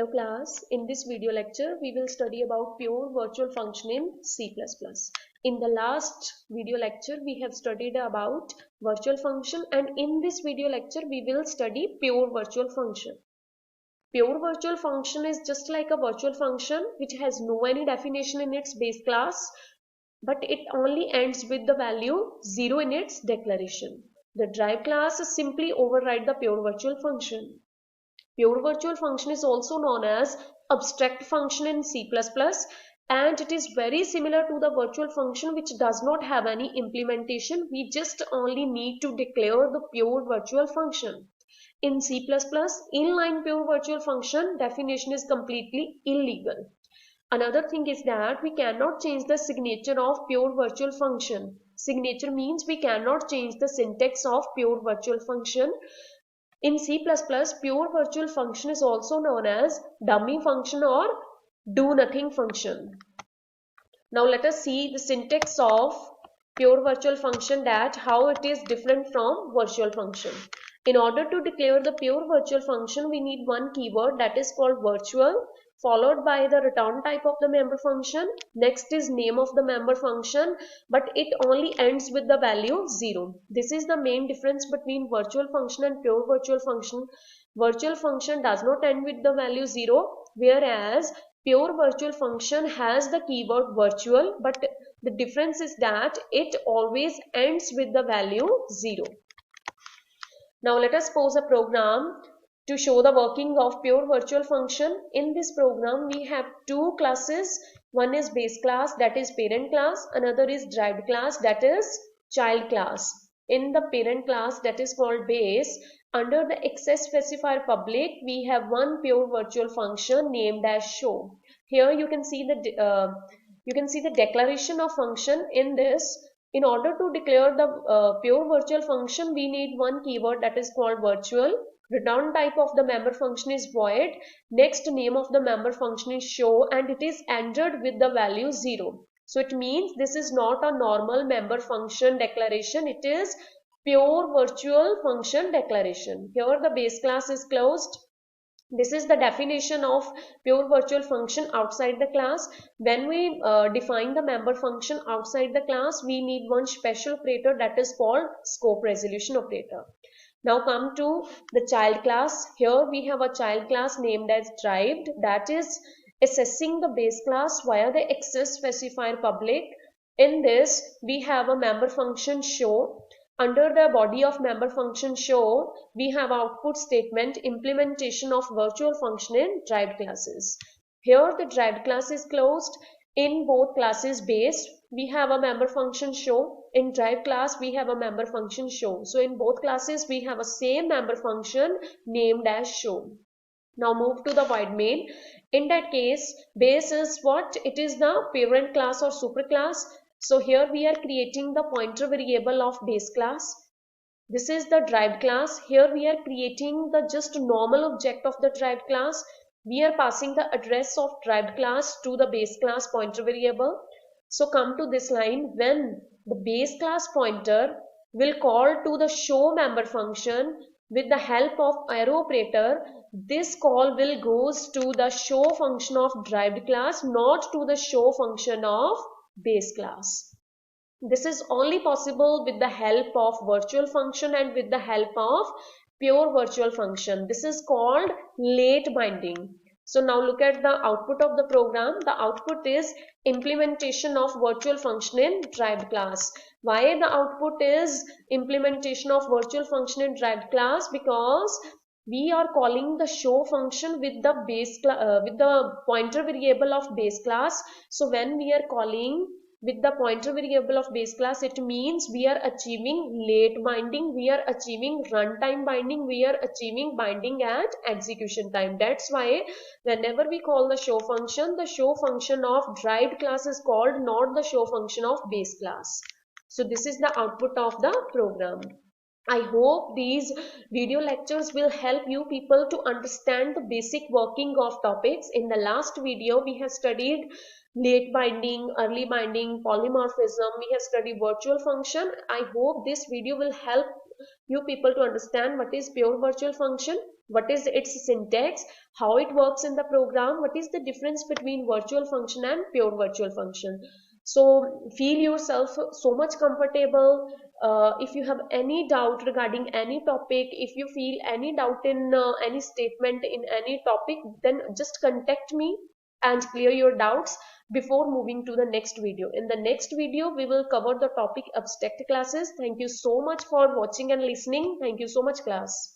Hello class, in this video lecture we will study about pure virtual function in C++. In the last video lecture we have studied about virtual function, and in this video lecture we will study pure virtual function. Pure virtual function is just like a virtual function which has no any definition in its base class, but it only ends with the value 0 in its declaration. The derived class simply override the pure virtual function. Pure virtual function is also known as abstract function in C++, and it is very similar to the virtual function which does not have any implementation. We just only need to declare the pure virtual function. In C++, inline pure virtual function definition is completely illegal. Another thing is that we cannot change the signature of pure virtual function. Signature means we cannot change the syntax of pure virtual function. In C++, pure virtual function is also known as dummy function or do nothing function. Now let us see the syntax of pure virtual function, that how it is different from virtual function. In order to declare the pure virtual function, we need one keyword, that is called virtual, followed by the return type of the member function. Next is name of the member function, but it only ends with the value 0. This is the main difference between virtual function and pure virtual function. Virtual function does not end with the value 0, whereas pure virtual function has the keyword virtual, but the difference is that it always ends with the value 0. Now let us pose a program to show the working of pure virtual function. In this program we have two classes. One is base class, that is parent class. Another is derived class, that is child class. In the parent class, that is called base, under the access specifier public we have one pure virtual function named as show. Here you can see the declaration of function in this. In order to declare the pure virtual function, we need one keyword, that is called virtual. Return type of the member function is void. Next name of the member function is show, and it is entered with the value 0. So it means this is not a normal member function declaration, it is pure virtual function declaration. Here the base class is closed. This is the definition of pure virtual function outside the class. When we define the member function outside the class, we need one special operator, that is called scope resolution operator. Now come to the child class. Here we have a child class named as derived, that is accessing the base class via the access specifier public. In this we have a member function show. Under the body of member function show, we have output statement implementation of virtual function in derived classes. Here the derived class is closed. In both classes base, we have a member function show. In derived class, we have a member function show. So in both classes, we have a same member function named as show. Now move to the void main. In that case, base is what? It is the parent class or superclass. So here we are creating the pointer variable of base class. This is the derived class. Here we are creating the just normal object of the derived class. We are passing the address of derived class to the base class pointer variable. So come to this line, when the base class pointer will call to the show member function with the help of arrow operator, this call will goes to the show function of derived class, not to the show function of base class. This is only possible with the help of virtual function and with the help of pure virtual function. This is called late binding. So now look at the output of the program. The output is implementation of virtual function in derived class. Why the output is implementation of virtual function in derived class? Because we are calling the show function with the with the pointer variable of base class. So when we are calling with the pointer variable of base class, it means we are achieving late binding, we are achieving runtime binding, we are achieving binding at execution time. That's why whenever we call the show function of derived class is called, not the show function of base class. So this is the output of the program. I hope these video lectures will help you people to understand the basic working of topics. In the last video, we have studied late binding, early binding, polymorphism. We have studied virtual function. I hope this video will help you people to understand what is pure virtual function, what is its syntax, how it works in the program, what is the difference between virtual function and pure virtual function. So feel yourself so much comfortable. If you have any doubt regarding any topic, if you feel any doubt in any statement in any topic, then just contact me and clear your doubts before moving to the next video. In the next video, we will cover the topic abstract classes. Thank you so much for watching and listening. Thank you so much, class.